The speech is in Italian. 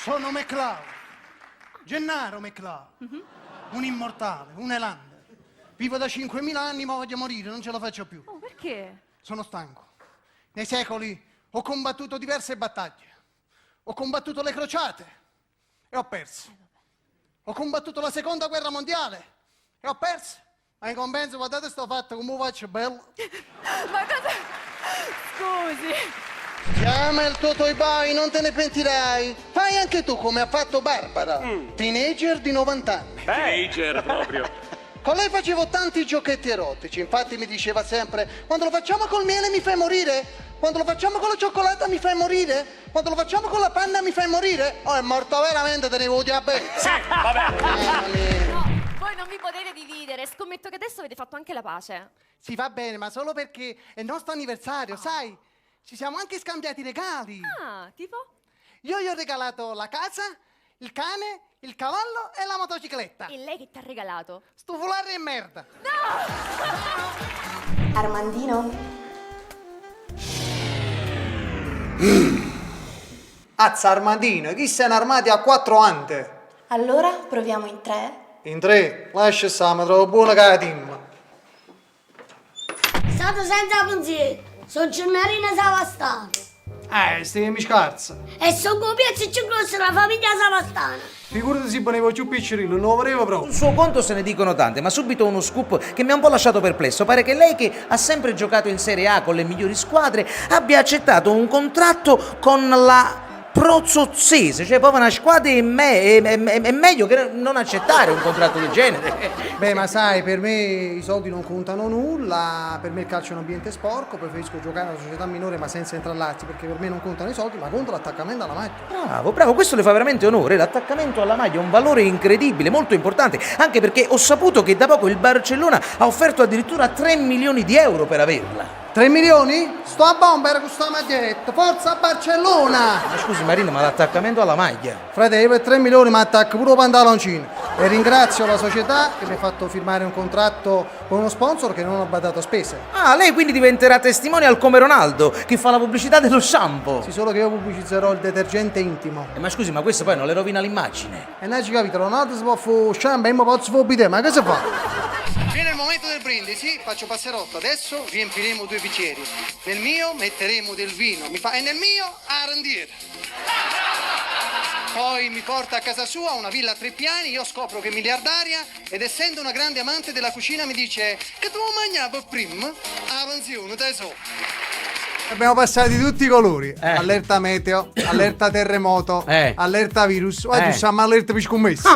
Sono McCloud, Gennaro McCloud, un immortale, un elante. Vivo da 5.000 anni, ma voglio morire, non ce la faccio più. Oh, perché? Sono stanco. Nei secoli ho combattuto diverse battaglie. Ho combattuto le crociate e ho perso. Ho combattuto la seconda guerra mondiale e ho perso. Ma in compenso, guardate sto fatto, come faccio bello. Ma cosa? Scusi. Chiama il tuo toy boy, non te ne pentirai. Fai anche tu come ha fatto Barbara, teenager di 90 anni. Teenager proprio. Con lei facevo tanti giochetti erotici, infatti mi diceva sempre: quando lo facciamo col miele mi fai morire, quando lo facciamo con la cioccolata mi fai morire, quando lo facciamo con la panna mi fai morire. Oh, è morto veramente, te ne vuoi a bene. Sì, vabbè. No, voi non vi potete dividere. Scommetto che adesso avete fatto anche la pace. Sì, va bene, ma solo perché è il nostro anniversario, sai? Ci siamo anche scambiati i regali. Ah, tipo? Io gli ho regalato la casa, il cane, il cavallo e la motocicletta. E lei che ti ha regalato? Sto fulare e merda. Armandino? Azza Armandino, chi se ne armati a 4 ante? Allora proviamo in 3. In 3, lascia stare, mi trovo buona che la team. Stato senza pensiero, sono Gennarina Savastano. Stiamo mi scarsa. E sono come piazza più grossa della famiglia Savastana. Figurati se ponevo più piccirillo, non lo volevo proprio. Sul suo conto se ne dicono tante, ma subito uno scoop che mi ha un po' lasciato perplesso. Pare che lei, che ha sempre giocato in Serie A con le migliori squadre, abbia accettato un contratto con la Prozozzese, cioè proprio una squadra è meglio che non accettare un contratto del genere. Beh, ma sai, per me i soldi non contano nulla, per me il calcio è un ambiente sporco, preferisco giocare a una società minore ma senza intrallarsi, perché per me non contano i soldi, ma conta l'attaccamento alla maglia. Bravo, bravo, questo le fa veramente onore. L'attaccamento alla maglia è un valore incredibile, molto importante, anche perché ho saputo che da poco il Barcellona ha offerto addirittura 3 milioni di euro per averla. 3 milioni? Sto a bomber con sta maglietta, forza Barcellona! Ma scusi Marino, ma l'attaccamento alla maglia? Frate, io per 3 milioni mi attacco pure un pantaloncino. E ringrazio la società che mi ha fatto firmare un contratto con uno sponsor che non ho badato a spese. Ah, lei quindi diventerà testimonial come Ronaldo, che fa la pubblicità dello shampoo. Sì, solo che io pubblicizzerò il detergente intimo. Ma scusi, ma questo poi non le rovina l'immagine? E non ci capito, Ronaldo si può fare shampoo e mo posso fare bidè, ma che si fa? Viene il momento del brindisi, faccio passerotto. Adesso riempiremo 2 bicchieri. Nel mio metteremo del vino. E nel mio arandiere. Poi mi porta a casa sua, una villa a 3 piani, io scopro che è miliardaria ed essendo una grande amante della cucina mi dice: che tu mangiare per prima? A pensione, tesoro. Abbiamo passato di tutti i colori. Allerta meteo, allerta terremoto, allerta virus. Oggi siamo allerta per scommesse.